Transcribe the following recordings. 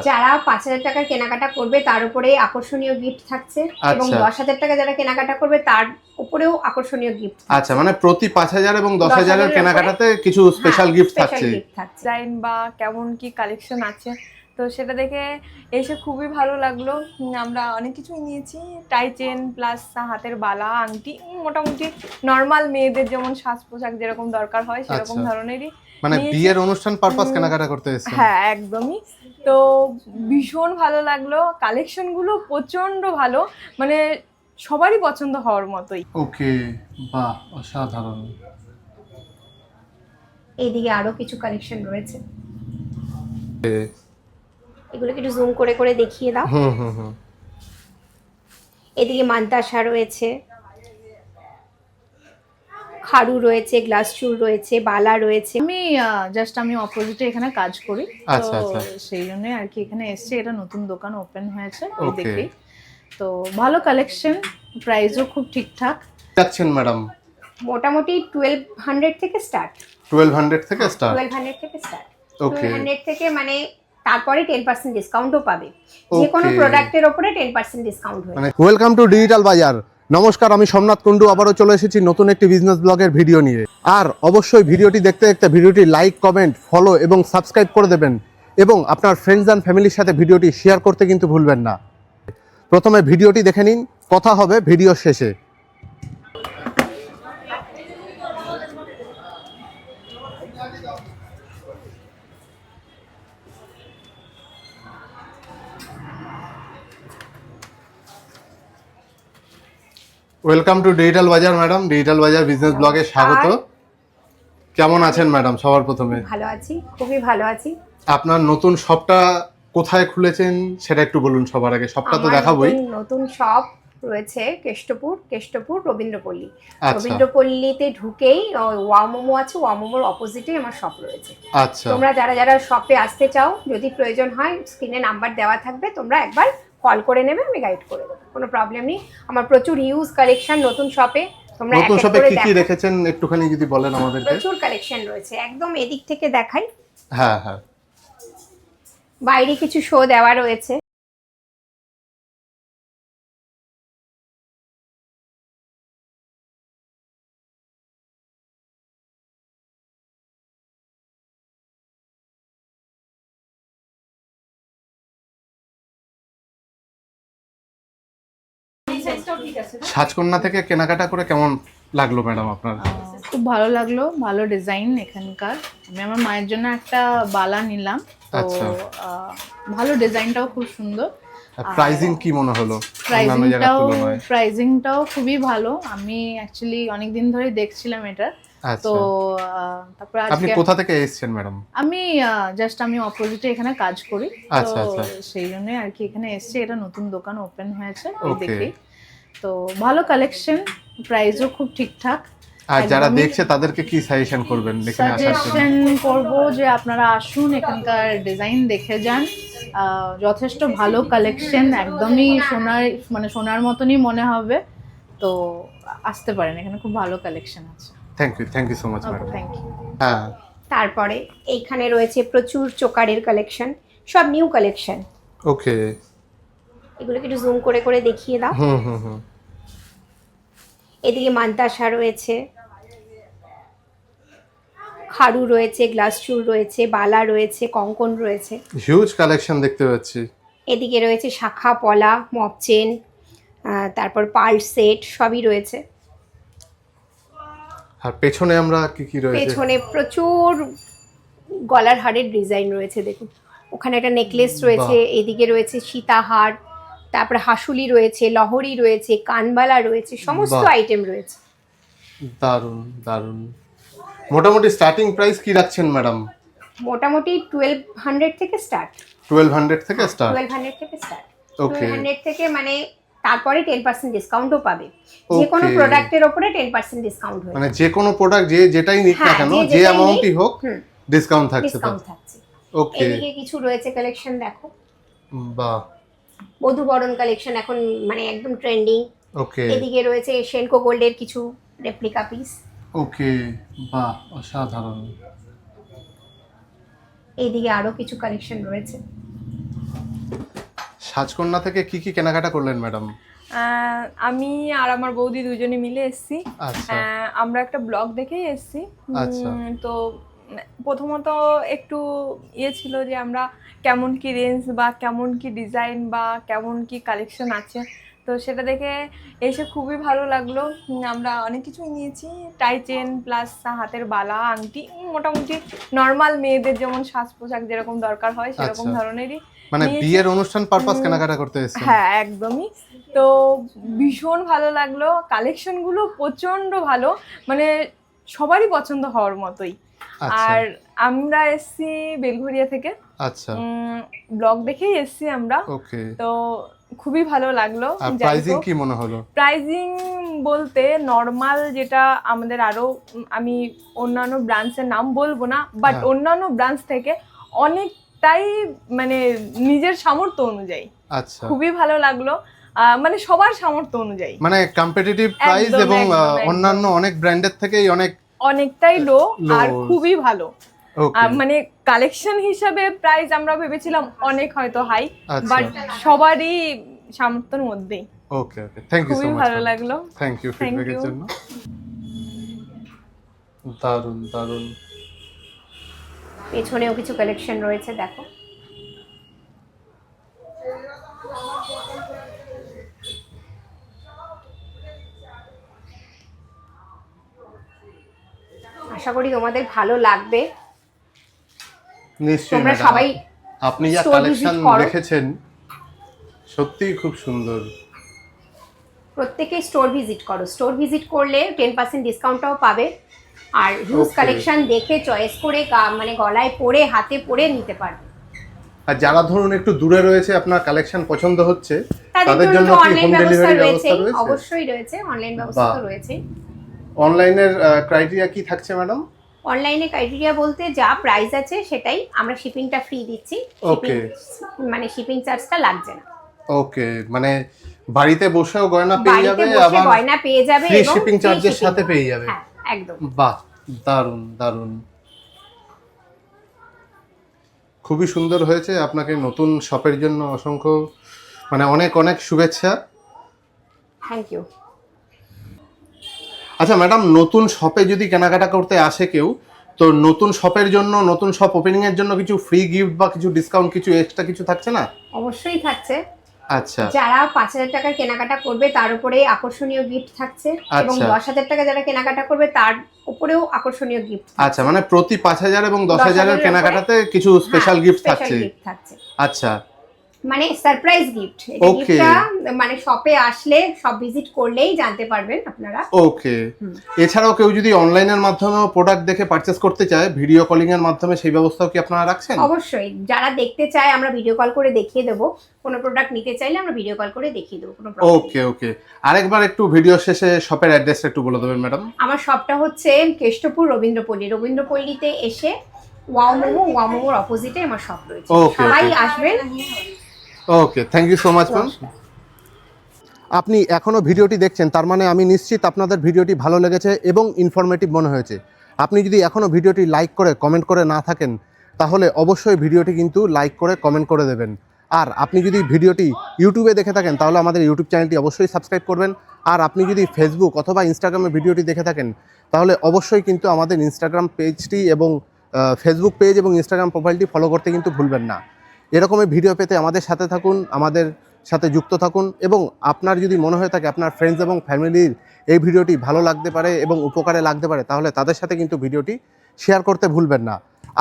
যারা ৫,০০০ টাকার কেনাকাটা করবে তার উপরে আকর্ষণীয় গিফট থাকছে এবং ১০,০০০ টাকা যারা কেনাকাটা করবে তার উপরেও আকর্ষণীয় গিফট। আচ্ছা, মানে প্রতি ৫,০০০ এবং ১০,০০০ এর কেনাকাটাতে কিছু স্পেশাল গিফট থাকছে। ডিজাইন বা কেমন কি কালেকশন আছে, তো সেটা দেখে এসে খুবই ভালো লাগলো। আমরা অনেক কিছুই নিয়েছি, টাই চেন প্লাস হাতের বালা, আংটি, মোটামুটি নর্মাল মেয়েদের যেমন সাজ পোশাক যেরকম দরকার হয় সেরকম ধরনেরই। মানে বিয়ের অনুষ্ঠান পারপাস কেনাকাটা করতে এসেছেন? হ্যাঁ, একদমই। তো ভীষণ ভালো লাগলো, কালেকশনগুলো প্রচন্ড ভালো, মানে সবারই পছন্দ হওয়ার মতোই। ওকে, বাহ, অসাধারণ। এইদিকে আরো কিছু কালেকশন রয়েছে, এগুলো একটু জুম করে করে দেখিয়ে দাও। এদিকে মান্তাসা রয়েছে, খাড়ু রয়েছে, গ্লাস চুল রয়েছে, বালা রয়েছে। আমি অপোজিটে এখানে কাজ করি, আচ্ছা আচ্ছা, সেই জন্য আর কি এখানে এসেছি। এটা নতুন দোকান ওপেন হয়েছে, এই দেখেই তো ভালো কালেকশন, প্রাইসও খুব ঠিকঠাক যাচ্ছেন ম্যাডাম। মোটামুটি 1200 থেকে স্টার্ট। 1200 থেকে স্টার্ট? 1200 থেকে স্টার্ট। ওকে, 1200 থেকে মানে তারপরে 10% ডিসকাউন্টও পাবে, যে কোনো প্রোডাক্টের উপরে 10% ডিসকাউন্ট হয়। মানে ওয়েলকাম টু ডিজিটাল বাজার। নমস্কার, আমি সোমনাথ কুন্ডু আবারও চলে এসেছি নতুন একটি বিজনেস ব্লগের ভিডিও নিয়ে। আর অবশ্যই ভিডিওটি দেখতে দেখতে ভিডিওটি লাইক, কমেন্ট, ফলো এবং সাবস্ক্রাইব করে দেবেন এবং আপনার ফ্রেন্ডস অ্যান্ড ফ্যামিলির সাথে ভিডিওটি শেয়ার করতে কিন্তু ভুলবেন না। প্রথমে ভিডিওটি দেখে নিন, কথা হবে ভিডিওর শেষে। ওয়েলকাম টু ডিজিটাল বাজার ম্যাডাম, ডিজিটাল বাজার বিজনেস ব্লগে স্বাগত। কেমন আছেন ম্যাডাম? সবার প্রথমে ভালো আছি, খুবই ভালো আছি। আপনার নতুন শপটা কোথায় খুলেছেন সেটা একটু বলুন সবার আগে। শপটা তো দেখাবোই। নতুন শপ রয়েছে কেষ্টপুর রবীন্দ্রপল্লী। রবীন্দ্রপল্লীতে ঢুকেই ওয়া মোমো আছে, ওয়া মোমোর অপোজিটে আমার শপ রয়েছে। আচ্ছা, তোমরা যারা যারা শপে আসতে চাও, যদি প্রয়োজন হয় স্ক্রিনে নাম্বার দেওয়া থাকবে, তোমরা একবার কল করে নেবে, আমি গাইড করে দেবো, কোনো প্রবলেম নেই। আমার প্রচুর ইউজ কালেকশন নতুন শপে, তোমরা নতুন শপে কি কি রেখেছেন একটুখানি যদি বলেন আমাদেরকে। প্রচুর কালেকশন রয়েছে, একদম এদিক থেকে দেখাই। হ্যাঁ হ্যাঁ, বাইরে কিছু শো দেওয়া রয়েছে। সাজকন্যা থেকে কেনাকাটা করে কেমন লাগলো ম্যাডাম আপনার? খুব ভালো লাগলো, ভালো ডিজাইন এখানকার। আমি আমার মায়ের জন্য একটা বালা নিলাম, তো ভালো, ডিজাইনটাও খুব সুন্দর। প্রাইসিং কি মনে হলো? প্রাইসিংটাও খুবই ভালো। আমি অ্যাকচুয়ালি অনেকদিন ধরে দেখছিলাম এটা। তো তারপর আপনি কোথা থেকে এসেছেন ম্যাডাম? আমি অপোজিটে এখানে কাজ করি, আচ্ছা আচ্ছা, সেই জন্য আর কি এখানে এসেছি। এটা নতুন দোকান ওপেন হয়েছে, এই দেখেই তো ভালো কালেকশন, প্রাইসও খুব ঠিকঠাক। আর যারা দেখছে তাদেরকে কি সাজেশন করবেন? সাজেশন করব যে আপনারা আসুন, এখানকার ডিজাইন দেখে যান। যথেষ্ট ভালো কালেকশন, একদমই সোনার মতনই মনে হবে। তো আসতে পারেন, এখানে খুব ভালো কালেকশন আছে। Thank you so much madam. Thank you. হ্যাঁ, তারপরে এইখানে রয়েছে প্রচুর চোকারের কালেকশন, সব নিউ কালেকশন। ওকে, এগুলো একটু জুম করে করে দেখিয়ে দাও। এদিকে মান্তাসা রয়েছে, খাড়ু রয়েছে, গ্লাস চুল রয়েছে, বালা রয়েছে, কঙ্কন রয়েছে, হিউজ কালেকশন দেখতে পাচ্ছি। এদিকে রয়েছে শাখা পলা, মপ চেন, তারপর পার্ল সেট, সবই রয়েছে। আর পেছনে আমরা কি কি রয়েছে? পেছনে প্রচুর গলার হারের ডিজাইন রয়েছে, দেখুন ওখানে একটা নেকলেস রয়েছে, এদিকে রয়েছে সীতাহার, তারপরে হাসুলি রয়েছে, লহরি রয়েছে, কানবালা রয়েছে, সমস্ত আইটেম রয়েছে। দারুন দারুন। মোটামুটি স্টার্টিং প্রাইস কি রাখছেন ম্যাডাম? মোটামুটি 1200 থেকে স্টার্ট। 1200 থেকে স্টার্ট? 1200 থেকে স্টার্ট। ওকে, 1200 থেকে মানে তারপরে 10% ডিসকাউন্টও পাবে, যে কোনো প্রোডাক্টের উপরে 10% ডিসকাউন্ট হয়। মানে যে কোনো প্রোডাক্ট যেটাই নিক না কেন, যে অ্যামাউন্টই হোক, ডিসকাউন্ট থাকছে। ওকে, এদিকে কিছু রয়েছে কালেকশন, দেখো। বাহ, বধূ বরণ কালেকশন এখন মানে একদম ট্রেন্ডিং। ওকে, এদিকে রয়েছে সেনকো গোল্ডের কিছু রেপ্লিকা পিস। ওকে, বাহ, অসাধারণ। এইদিকে আরো কিছু কালেকশন রয়েছে। সাজকন্যা থেকে কি কি কেনাকাটা করলেন ম্যাডাম? আমি আর আমার বৌদি দুজনে মিলে এসেছি। আচ্ছা আমরা একটা ব্লগ দেখেই এসেছি। আচ্ছা। তো প্রথমত একটু ছিল যে আমরা কেমন কি রেঞ্জ বা কেমন কি ডিজাইন বা কেমন কি কালেকশন আছে, তো সেটা দেখে এসে খুবই ভালো লাগলো। আমরা অনেক কিছুই নিয়েছি, টাই চেন প্লাস হাতের বালা আংটি, মোটামুটি নর্মাল মেয়েদের যেমন সাজ পোশাক যেরকম দরকার হয় সেরকম আচ্ছা। ধরনেরই মানে নিয়েছি। বিয়ের অনুষ্ঠান পারপাস কেনাকাটা করতে এসেছেন? হ্যাঁ একদমই। তো ভীষণ ভালো লাগলো, কালেকশনগুলো প্রচন্ড ভালো, মানে সবারই পছন্দ হওয়ার মতোই। আচ্ছা আর আমরা এসছি বেলঘরিয়া থেকে, আচ্ছা ব্লগ দেখেই এসছি আমরা। ওকে। তো খুবই ভালো লাগলো। আর প্রাইসিং কি মনে হলো? প্রাইজিং বলতে নর্মাল যেটা আমাদের আরো, আমি অন্যান্য ব্রাঞ্চের নাম বলবো না, বাট হ্যাঁ। অন্যান্য ব্রাঞ্চ থেকে অনেকটাই মানে নিজের সামর্থ্য অনুযায়ী আচ্ছা খুবই ভালো লাগলো। মানে সবার সামর্থ্য অনুযায়ী, মানে কম্পিটিটিভ প্রাইস একদম, এবং একদম। অন্যান্য অনেক ব্র্যান্ডের থেকেই অনেকটাই লো low। আর খুবই ভালো। ওকে মানে কালেকশন হিসাবে প্রাইস আমরা ভেবেছিলাম অনেক হয়তো হাই, আচ্ছা। বাট সবারই সামর্থ্যের মধ্যেই। Okay okay, thank you so খুবই মাচ। ভালো লাগলো। থ্যাংক ইউ Thank ফিডব্যাকের you. জন্য। দারুণ দারুণ। পেছনেও কিছু কালেকশন রয়েছে, দেখো। আশা করি তোমাদের ভালো লাগবে। নিশ্চয়ই তোমরা ম্যাডাম, সবাই আপনি যা store কালেকশন visit করো। দেখেছেন সত্যিই খুব সুন্দর। প্রত্যেকে স্টোর ভিজিট করো, স্টোর ভিজিট করলে 10% ডিসকাউন্টটাও পাবে। আর হিউজ Okay. কালেকশন দেখে চয়েস করে মানে গলায় পরে হাতে পরে নিতে পারবে। আর যারা ধরুন একটু দূরে রয়েছে, আপনার কালেকশন পছন্দ হচ্ছে, তাদের তাদের জন্য জন্য কি অনলাইন হোম ব্যবস্থা ডেলিভারি রয়েছে, ব্যবস্থা রয়েছে? অবশ্যই রয়েছে, অনলাইন ব্যবস্থা তো বাহ। রয়েছে। অনলাইনের ক্রাইটেরিয়া কি থাকছে ম্যাডাম? অনলাইনে ক্রাইটেরিয়া বলতে যা প্রাইস আছে সেটাই, আমরা শিপিংটা ফ্রি দিচ্ছি। Okay. মানে শিপিং চার্জটা লাগছে না। ওকে, মানে বাড়িতে বসেও গয়না পেয়ে বাড়িতে যাবে, বসে আবার গয়না পেয়ে যাবে ফ্রি এবং শিপিং free চার্জের shipping। সাথে পেয়ে যাবে। হ্যাঁ একদম। বাহ, দারুণ দারুণ, খুবই সুন্দর হয়েছে। আপনাকে নতুন শপের জন্য অসংখ্য মানে অনেক অনেক শুভেচ্ছা। Thank you. আচ্ছা ম্যাডাম, নতুন শপে যদি কেনাকাটা করতে আসে কেউ, তো নতুন শপের জন্য, নতুন শপ ওপেনিং এর জন্য কিছু ফ্রি গিফট বা কিছু ডিসকাউন্ট, কিছু এক্সট্রা কিছু থাকছে না? অবশ্যই থাকছে। আচ্ছা যারা 5,000 টাকার কেনাকাটা করবে তার উপরে আকর্ষণীয় গিফট থাকছে, এবং আচ্ছা। 10,000 টাকা যারা কেনাকাটা করবে তার উপরেও আকর্ষণীয় গিফট। আচ্ছা, মানে প্রতি 5,000 এবং 10,000 এর কেনাকাটাতে কিছু স্পেশাল গিফট থাকছে। থাকছে, আচ্ছা মানে সারপ্রাইজ গিফট। এটা Okay. গিফটটা মানে শপে আসলে, সব ভিজিট করলেই জানতে পারবেন আপনারা। ওকে। এছাড়াও কেউ যদি অনলাইনের মাধ্যমেও প্রোডাক্ট দেখে পারচেজ করতে চায়, ভিডিও কলিং এর মাধ্যমে সেই ব্যবস্থাও কি আপনারা রাখছেন? অবশ্যই, যারা দেখতে চায় আমরা ভিডিও কল করে দেখিয়ে দেবো। কোনো প্রোডাক্ট নিতে চাইলে আমরা ভিডিও কল করে দেখিয়ে দেবো, কোনো প্রবলেম নেই। ওকে ওকে, আরেকবার একটু ভিডিও শেষে শপের অ্যাড্রেসটা একটু বলে দেবেন ম্যাডাম। আমার শপটা হচ্ছে কেষ্টপুর রবীন্দ্রপল্লী। রবীন্দ্রপল্লীতে এসে ওয়াও মোমোর অপোজিটে আমার শপ রয়েছে। Okay, সবাই okay. আসবেন। Okay, thank you so much ma'am. আপনি এখনও ভিডিওটি দেখছেন, তার মানে আমি নিশ্চিত আপনাদের ভিডিওটি ভালো লেগেছে এবং ইনফরমেটিভ মনে হয়েছে। আপনি যদি এখনও ভিডিওটি লাইক করে কমেন্ট করে না থাকেন, তাহলে অবশ্যই ভিডিওটি কিন্তু লাইক করে কমেন্ট করে দেবেন। আর আপনি যদি ভিডিওটি ইউটিউবে দেখে থাকেন, তাহলে আমাদের ইউটিউব চ্যানেলটি অবশ্যই সাবস্ক্রাইব করবেন। আর আপনি যদি ফেসবুক অথবা ইনস্টাগ্রামে ভিডিওটি দেখে থাকেন, তাহলে অবশ্যই কিন্তু আমাদের ইনস্টাগ্রাম পেজটি এবং ফেসবুক পেজ এবং ইনস্টাগ্রাম প্রোফাইলটি ফলো করতে কিন্তু ভুলবেন না। এরকমের ভিডিও পেতে আমাদের সাথে থাকুন, আমাদের সাথে যুক্ত থাকুন, এবং আপনার যদি মনে হয়ে থাকে আপনার ফ্রেন্ডস এবং ফ্যামিলির এই ভিডিওটি ভালো লাগতে পারে এবং উপকারে লাগতে পারে, তাহলে তাদের সাথে কিন্তু ভিডিওটি শেয়ার করতে ভুলবেন না।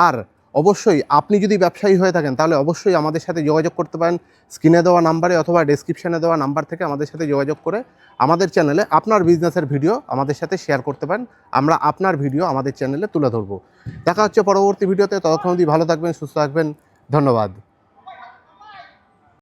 আর অবশ্যই আপনি যদি ব্যবসায়ী হয়ে থাকেন, তাহলে অবশ্যই আমাদের সাথে যোগাযোগ করতে পারেন স্ক্রিনে দেওয়া নাম্বারে অথবা ডেসক্রিপশনে দেওয়া নাম্বার থেকে আমাদের সাথে যোগাযোগ করে আমাদের চ্যানেলে আপনার বিজনেসের ভিডিও আমাদের সাথে শেয়ার করতে পারেন। আমরা আপনার ভিডিও আমাদের চ্যানেলে তুলে ধরবো। দেখা হচ্ছে পরবর্তী ভিডিওতে। ততক্ষণ অবধি ভালো থাকবেন, সুস্থ থাকবেন। ধন্যবাদ।